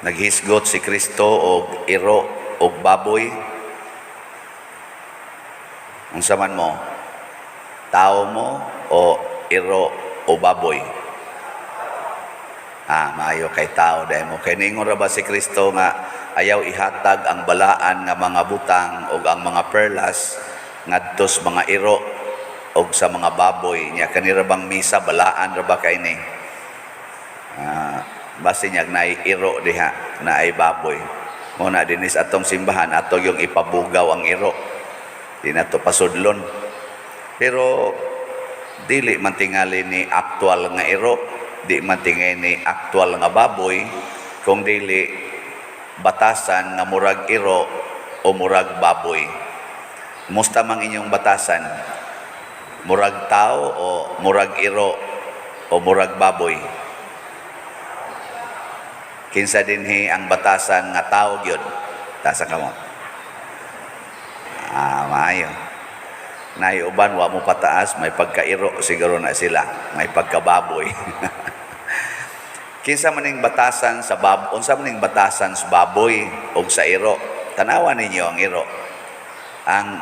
Naghisgot si Kristo og iro og baboy. Unsa man mo? Tao mo o iro o baboy? Maayo kay tao dahil mo. Kay ningon ra ba si Kristo nga ayaw ihatag ang balaan nga mga butang o ang mga perlas ngadtos mga iro o sa mga baboy niya. Kanira bang misa balaan ra ba kay ni? Basi niya na iro diha na ay baboy. Muna dinis atong simbahan ato yung ipabugaw ang iro. Di na to pasudlon. Pero dili man tingali ni aktual nga iro, di man tingali ni aktual nga baboy, kung dili batasan nga murag iro o murag baboy. Musta mang inyong batasan? Murag tao o murag iro o murag baboy? Kinsa dinhi ang batasan nga tao gyud? Tasa ka mo. Maayo. Nay uban wa mo pataas, may pagkairo siguro na sila, may pagkababoy. Kinsa maning batasan sa baboy, unsa maning batasan sa baboy o sa iro? Tanawan ninyo ang iro. Ang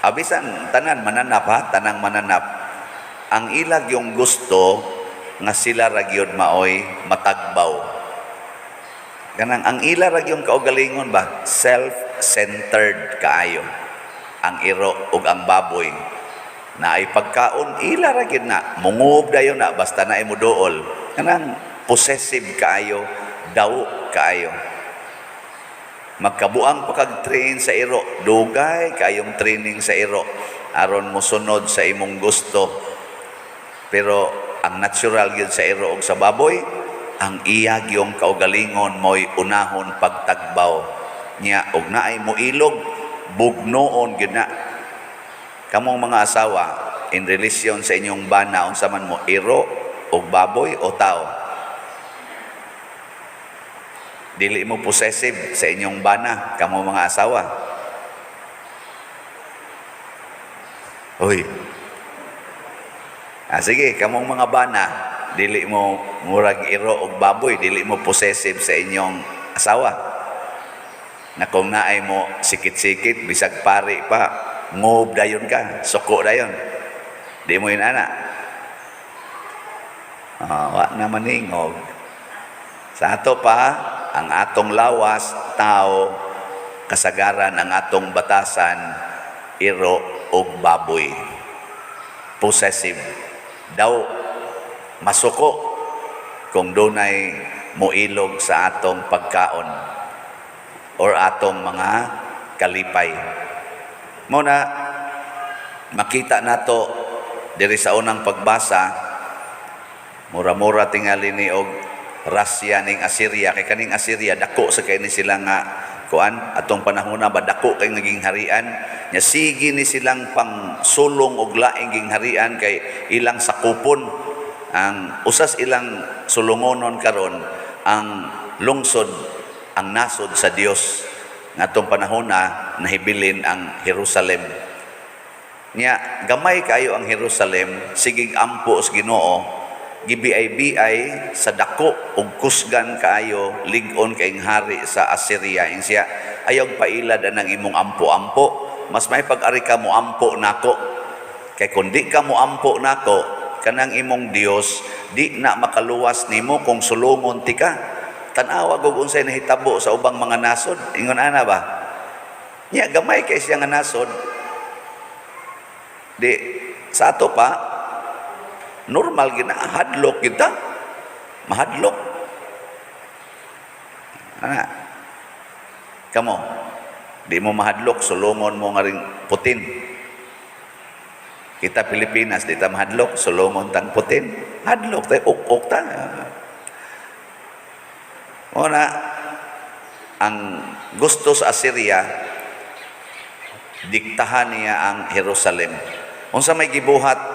abisan tanan mananap ha, tanang mananap. Ang ilag yung gusto nga sila ra gyud maoy matagbaw. Ganang ang ila ra yung kaugalingon ba, self-centered kaayo. Ang iro ug ang baboy na ay pagkaon ila ra gyud na mungub dayon na basta na imo duol. Kanang possessive kaayo, daw kaayo. Magkabuang pa kag train sa iro, dugay kayong training sa iro aron mosunod sa imong gusto. Pero ang natural yun sa iro o sa baboy, ang iyag yung kaugalingon mo'y unahon pagtagbaw niya og naay mo ilog, bugnoon yun na. Kamong mga asawa, in relasyon sa inyong bana, unsa man mo, iro o baboy o tao? Dili mo possessive sa inyong bana, kamong mga asawa. Uy, sige, kamong mga bana, dili mo murag iro o baboy, dili mo possessive sa inyong asawa. Na kung naay mo sikit-sikit, bisag pari pa, ngob dayon ka, suko dayon. Di mo yun ana. Wa na maningog. Sa ato pa, ang atong lawas, tao, kasagaran ang atong batasan, iro o baboy. Possessive. Daw masuko kung dunay moilog sa atong pagkaon or atong mga kalipay. Muna makita nato diri sa unang pagbasa, mura-mura tingali ni og rasya ning Assyria. Kay kaning Assyria dako sa kay ni sila nga kuan atong panahona ba dako kay naging harian nya sige ni silang pang sulong og laing ging harian kay ilang sakupon ang usas ilang sulungonon karon ang lungsod ang nasod sa Dios ngatong panahona nahibilin ang Jerusalem nya gamay kayo ang Jerusalem sigig ampo sa Ginoo gibiay-biay sa dako ug kusgan kaayo lig-on kaing hari sa Assyria ing siya ayaw pailad anang imong ampo-ampo mas may pag-ari ka mo ampo nako kay kun di ka mo ampo nako kanang imong Dios di na makaluwas nimo kung sulungon ti ka tan-awa gug unsay nahitabo sa ubang mga nasod ingon ana ba nya gamay kay siya nga nasod di sa ato pa normal gina hadlok kita mahadlok ana kamo di mo mahadlok sulungon mo nga ring Putin kita Pilipinas di ta mahadlok sulungon tang Putin hadlok tay uk ta ona ang gusto sa Assyria diktahan niya ang Jerusalem unsa may gibuhat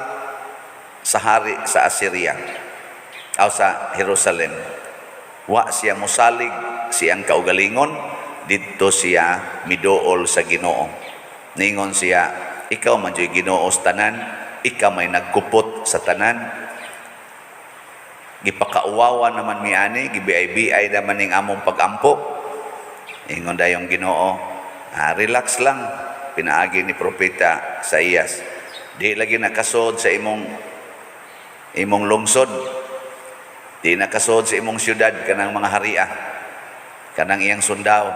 sa hari sa Assyria o sa Jerusalem wa siya mosalig siyang kaugalingon didto siya miduol sa Ginoo ningon siya ikaw man joy Ginoo sa tanan ikaw may nagkupot sa tanan gipakauwawa naman mi ani, gibiay-biay naman ning among pag-ampo. Ingon dayong Ginoo, relax lang, pinaagi ni propeta Isaías. Di lagi nakasod sa imong lungsod, di nakasod sa imong syudad kanang mga haria, kanang iyang sundao.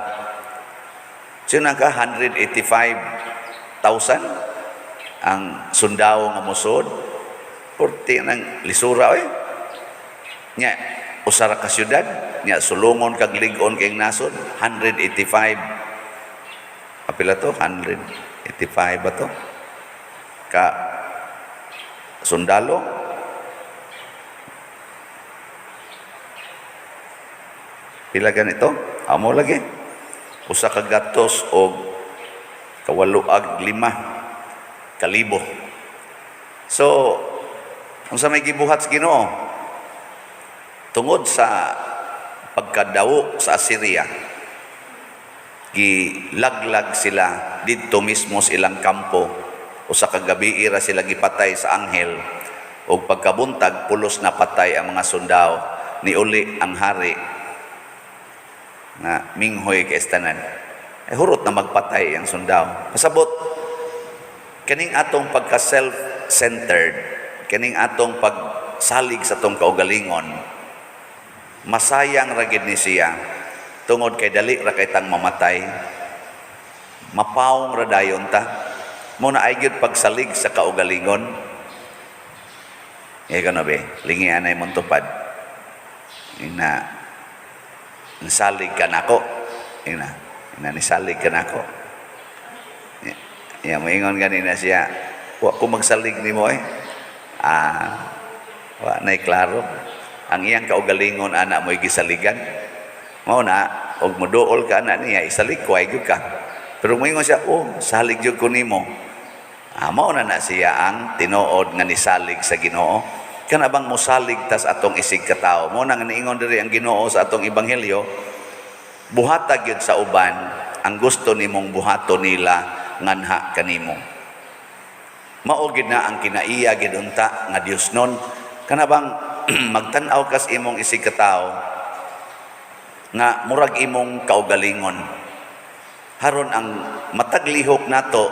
So naka 185,000 ang sundao nga musod, porti ng lisura nya usara ka syudad, nya sulungon kag lig-on kay nasod 185. Apila to? 185 ba to? Ka sundalo. Pila ganito? Amo lagi. Usa ka gatos o kawaluag 5,000. So, unsa may gibuhat sa Ginoo? Tungod sa pagkadawo sa Assyria, gilaglag sila didto mismo sa ilang kampo. Usa ka gabi ira sila gipatay sa anghel, o pagkabuntag pulos na patay ang mga sundao. Niuli ang hari nga minghoy kay estanan. Hurot na magpatay ang sundao. Pasabot, kaning atong pagka self-centered, kaning atong pagsalig sa atong kaugalingon, masayang ra gid ni siya tungod kay dali ra kay tang mamatay, mapawong ra dayon ta. Muna ay gyud pagsalig sa kaugalingon. Gano be, lingi anay mong tupad. Ina nisalig ka nako. Ina nisalig ka nako. Ya moingon ganina siya, wa ko magsalig nimo wa nay klaro. Ang iyang kaugalingon ana mo'y gisaligan. Mao na og moduol ka ana niya isalig ko ay gyud ka. Pero moingon siya, salig gyud ko nimo. Mao na siya ang tinuod nga nisalig sa Ginoo. Kana bang mosalig tas atong isig ka tawo. Mao na nga niingon diri ang Ginoo sa atong ebanghelyo, buhatag gyud sa uban ang gusto nimong buhaton nila nganha kanimo. Mao gid na ang kinaiya gid unta nga Dios nun. Kana bang magtan-aw kas imong isig ka tawo nga murag imong kaugalingon. Haron ang mataglihok nato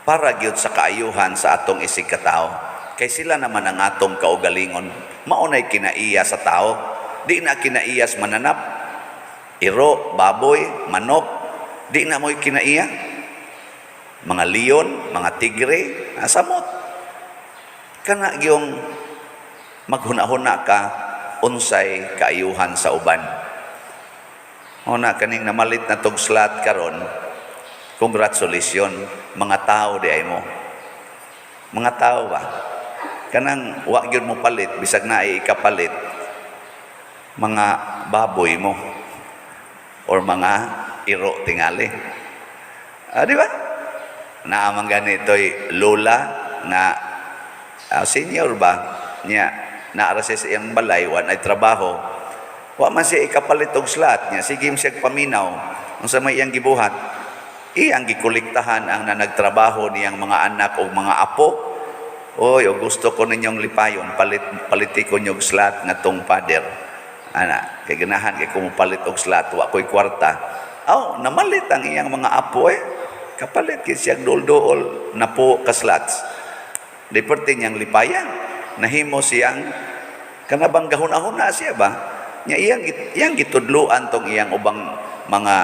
para gyud sa kaayuhan sa atong isig ka tawo. Kay sila naman ang atong kaugalingon. Maunay kinaiya sa tao. Di na kinaiyas mananap. Iro, baboy, manok. Di na mo'y kinaiya. Mga leon, mga tigre, samot. Kana yung maghuna-huna ka, unsay kaayuhan sa uban. Una kaning namalit na tugslat karon, congratulations, mga tao di ay mo. Mga tao ba? Kanang wa gyud mo palit, bisag na ay ikapalit, mga baboy mo or mga iro tingali. Di ba? Naamang ganito'y lola nga senior ba niya naara siya sa iyang balay, wan ay trabaho, wa man siya ikapalit og slot niya, sige siya paminaw unsa may iyang gibuhat, iyang gikolektahan ang nanagtrabaho niyang mga anak o mga apo. Oy, o gusto ko ninyong lipayon, paliti ko nyog slot nga tong pader. Ana, kay ganahan kay kumupalit og slot, wa ko'y kwarta. Namalit ang iyang mga apo kapalit kay siyang dol-dol na po ka slots. Di perti niyang lipayan, nahimo siyang kanabang gahuna-huna siya ba? Iyang gitudluan tong iyang ubang mga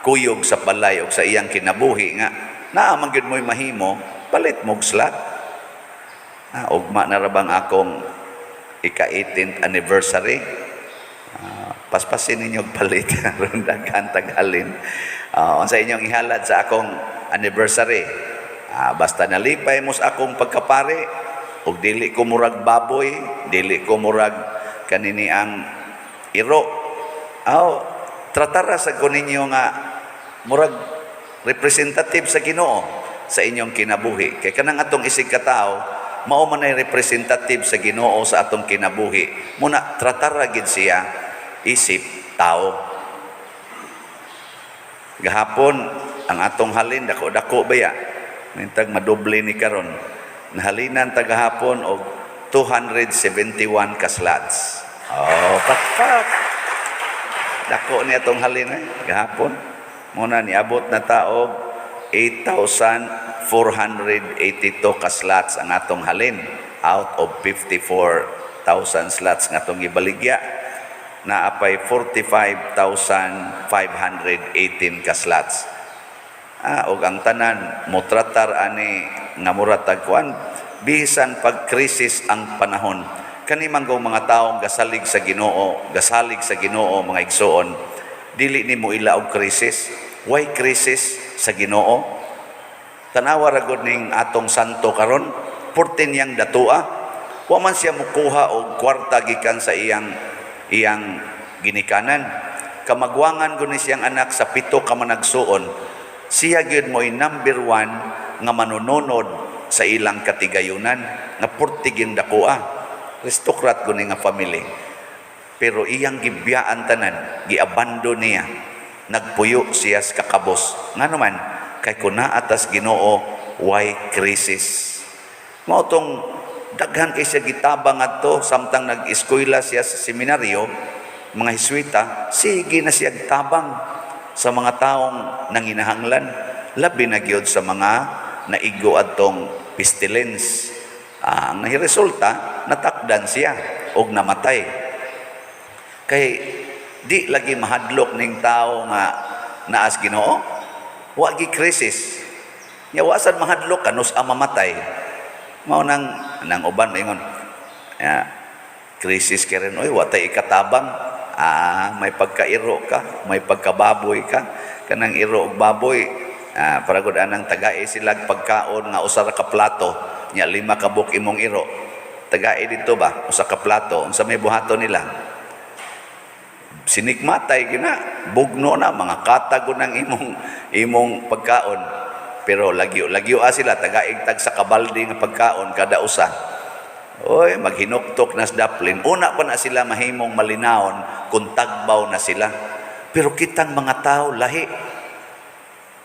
kuyog sa balay o sa iyang kinabuhi nga naamang gyud mo'y mahimo, palit mo og slot. Ugma na ra bang akong ika-18th anniversary, paspasin ninyo palit ron daghan taghalin. Unsa inyong ihalad sa akong anniversary, basta nalipay mo sa akong pagkapare, ug dili ko murag baboy, dili ko murag kanini ang iro, tratara sa ko ninyo nga murag representative sa Ginoo sa inyong kinabuhi. Kay kanang atong isig ka tawo mao man ay representative sa Ginoo sa atong kinabuhi. Muna tratara gid siya isip tao. Gahapon ang atong halin dako-dako baya. Nintag madoble ni karon. Nahalinan ta gahapon og 271 ka slots. Oh, pakpak. Dako niya tong halin gahapon. Muna niabot na taog 8,482 ka slots ang atong halin out of 54,000 slots nga atong ibaligya. Naapay 45,518 ka slots. Og ang tanan motratar ani nga muratag kuan bisan pag krisis ang panahon kani manggong mga taong gasalig sa Ginoo mga igsoon, dili nimo ila og krisis. Why krisis sa Ginoo? Tanawa ra gud ning atong santo karon, 14 yang datua, wa man siya mukuha og kwarta gikan sa iyang ginikanan. Kamagwangan gud ni siyang anak sa 7 ka managsuon. Siya gyud mo'y number 1 nga manununod sa ilang katigayunan nga 40 yung dakuha. Aristokrat guni nga family. Pero iyang gibiyaan tanan, giabando niya. Nagpuyo siya sa kakabos. Nga naman, kay kuna atas Ginoo, why crisis? Mao tong daghan kay siya gitabang adto samtang nag-eskwela siya sa seminaryo, mga Hiswita, sige na siya tabang sa mga taong nanginahanglan, labi na gyud sa mga naigo adtong pestilence. Ang resulta, natakdan siya og namatay. Kay di lagi mahadlok ning tao nga naas Ginoo, wa gi krisis. Nya wasan mahadlok kanus ang mamatay. Mao nang uban ingon. Krisis keren oy wa tay ikatabang. May pagkairo ka, may pagkababoy ka, kanang iro og baboy. Para gud anang tagay sila pagkaon nga usa ra ka plato. Nya 5 kabuk imong iro. Tagay dito ba usa ka plato unsa may buhaton nila? Sinikmatay gina, bugno na mga katago ng imong pagkaon. Pero lagyo sila tagaig tag sa kabaldi nga pagkaon kada usa. Oy, maghinuktok na sa daplin. Una pa na sila mahimong malinaon kung tagbaw na sila. Pero kitang mga tao lahi.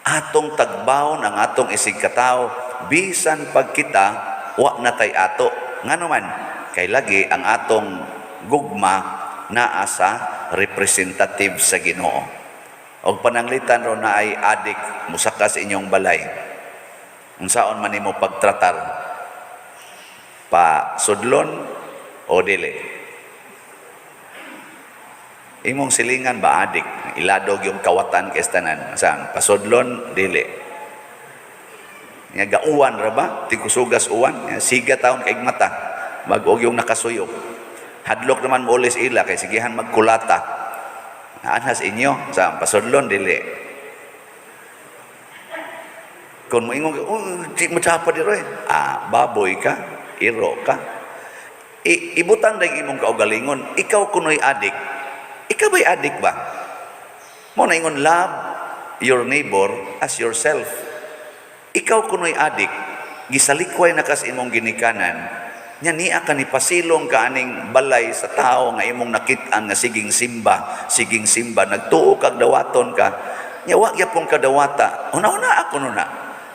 Atong tagbawon ang atong isig katao, bisan pag kita wa na tay ato. Nga naman, kay lagi ang atong gugma naa sa representative sa Ginoo. Og pananglitan ro na ay adik musaka sa inyong balay. Unsaon man nimo pagtratar? Pa sudlon o dili? Imong silingan ba adik? Iladog yung kawatan kay tanan. Saan? Pasudlon dili. Nya gauwan ra ba? Tikusugas uwan. Nya siga taon kay mata. Mag-og yung nakasuyok. Hadlok naman mo ulis ila kay sigihan magkulata. Anhas inyo sa pasudlon dili. Kung mo ingon, di mo tsapa di ro baboy ka, iro ka. Ibutang dahil imong kaugalingon, ikaw kuno'y adik. Ikaw ba'y adik ba? Mo na ingon, love your neighbor as yourself. Ikaw kuno'y adik, gisalikway na kas imong ginikanan, nya niya ka ni pasilong ka aning balay sa tao nga imong nakitaan nga siging simba, nagtuo kag dawaton ka, nya wa gyapon ka dawata, una-una ako na.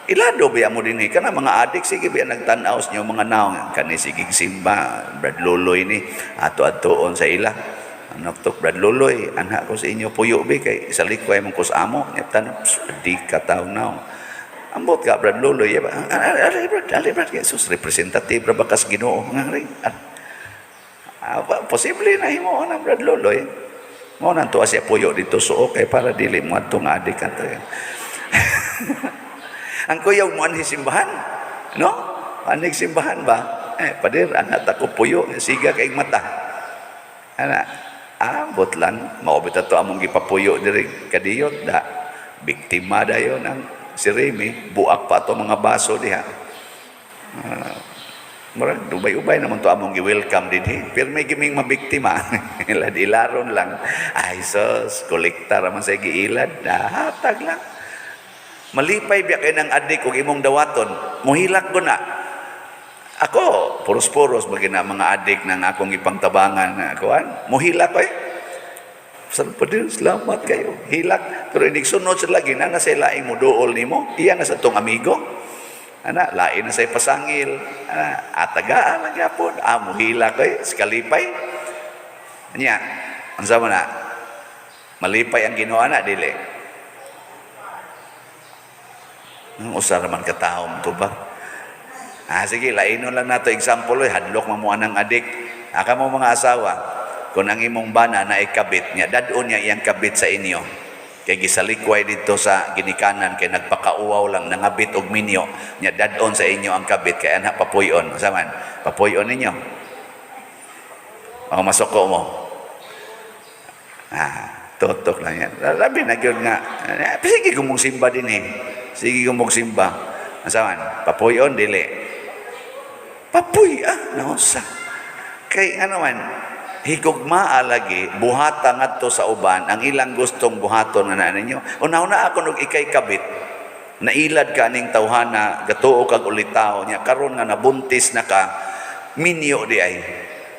Ilado ba mo din ka na mga adik, sige ba nagtanaos niyo mga naong, kani siging simba, Brad Luloy ni, ato-atoon sa ila. Noktok Brad Luloy, anak ko sa inyo puyo ba, kay isalikway mong kusamo, nya tanong, di ka tao na. Ambot ka Brad Luloy, ali Brad, Jesus, representative, bakas Ginoo, nga rin. Posible na himo na Brad Luloy. Mo nang tuwa siya puyo dito so okay para dili mo atong adik kanto. Ang kuyaw mo anhi simbahan, no? Anig simbahan ba? Padir, anak ako puyo, siga kay mata. Ana, ambot lang, maubit ato among gipapuyo diri kadiyot da. Biktima dayon ang si Remy, buak pa to mga baso diha. Murag ubay-ubay naman to among gi-welcome dinhi. Pero may giming mabiktima. Ilad-ilaron lang. Ay sos, kolekta raman sa giilad, hatag lang. Malipay biya kay ng adik kung imong dawaton, muhilak ko na. Ako, puros-puros bagi na mga adik ng akong ipangtabangan na kuan. Muhilak ko Saan pa din, salamat kayo. Hilak. Pero hindi sunod sa lagi na nasa ilaing mo dool ni mo. Iya na sa tong amigo. Ana, lain na say pasangil. Ana, atagaan lang yapon. Muhila ko kalipay. Nya, unsa man na? Malipay ang Ginoo na dili. Usa man ka tawo to ba? Sige, lainon lang nato example hadlok mo anang adik. Aka mo mga asawa, kung ang imong bana na ikabit niya, dadon niya iyang kabit sa inyo. Kay gisalikway dito sa ginikanan kay nagpakauaw lang nangabit og minyo nya dadon sa inyo ang kabit kay ana papuyon saman papuyon ninyo ang masoko mo totok lang yan labi na gyud nga sige kung mong simba din sige kung mong simba saman papuyon dili papuy nausa kay ano man higugmaa lagi buhata ngadto sa uban ang ilang gustong buhaton nga ninyo una-una ako og ikay kabit nailad ka ning tawhana gatuo kag ulitaw nya karon nga nabuntis na ka minyo di ay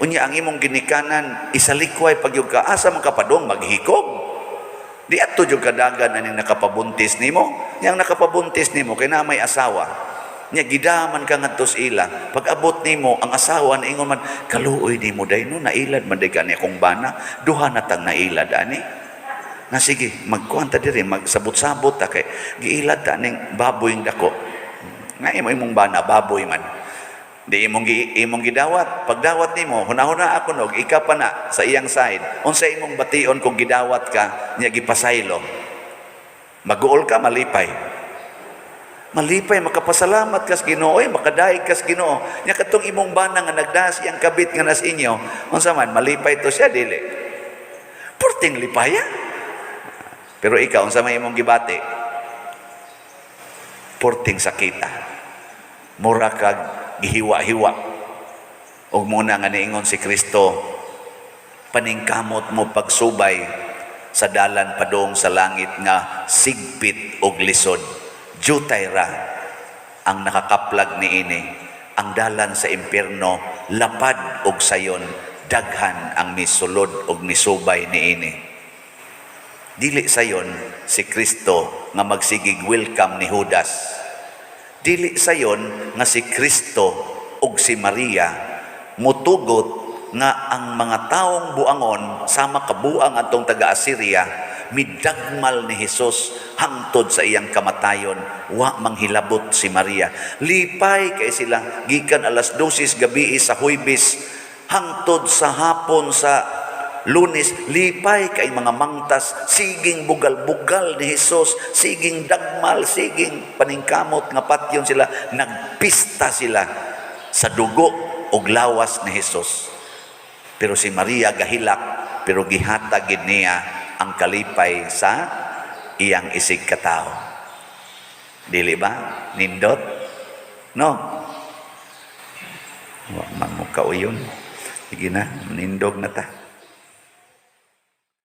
unya ang imong ginikanan isalikway pagyud ka asa man kapadong maghikog di adto jud kadagan aning nakapabuntis nimo yang nakapabuntis nimo kay na may asawa nya gidaman ka ngadto sa ila pag abot nimo ang asawa na ingon man kaluoy nimo dayno nailad man day kani akong bana duha na tang nailad ani na sige magkuan ta diri magsabot-sabot ta kay giilad ta ning baboy ng dako nga imong bana baboy man di imong gidawat pagdawat nimo hunahuna ako nog ika pa na sa iyang side unsa imong bation kung gidawat ka nya gipasaylo maguol ka malipay makapasalamat kas Ginoo makadaig kas Ginoo nya katong imong bana nga nagdas iyang kabit nga nas inyo unsa man malipay to siya dili purting lipaya pero ikaw unsa may imong gibati purting sakita mura kag gihiwa-hiwa ug muna nga niingon si Kristo paningkamot mo pagsubay sa dalan padong sa langit nga sigpit og lisod jutay ra ang nakakaplag niini ang dalan sa impierno lapad og sayon daghan ang misulod og misubay niini dili sayon si Kristo nga magsigig welcome ni Judas dili sayon nga si Kristo ug si Maria mutugot nga ang mga taong buangon sama kabuang atong taga-Assyria midagmal ni Hesus hangtod sa iyang kamatayon wa manghilabot si Maria lipay kay sila gikan alas 12 gabi sa Huwebes hangtod sa hapon sa Lunes lipay kay mga mangtas siging bugal-bugal ni Hesus siging dagmal siging paningkamot nga patyon sila nagpista sila sa dugo ug lawas ni Hesus pero si Maria gahilak pero gihatag gid niya ang kalipay sa iyang isig katao. Dili ba? Nindot? No? Wa man mo kauyon. Sige na, nindog na ta.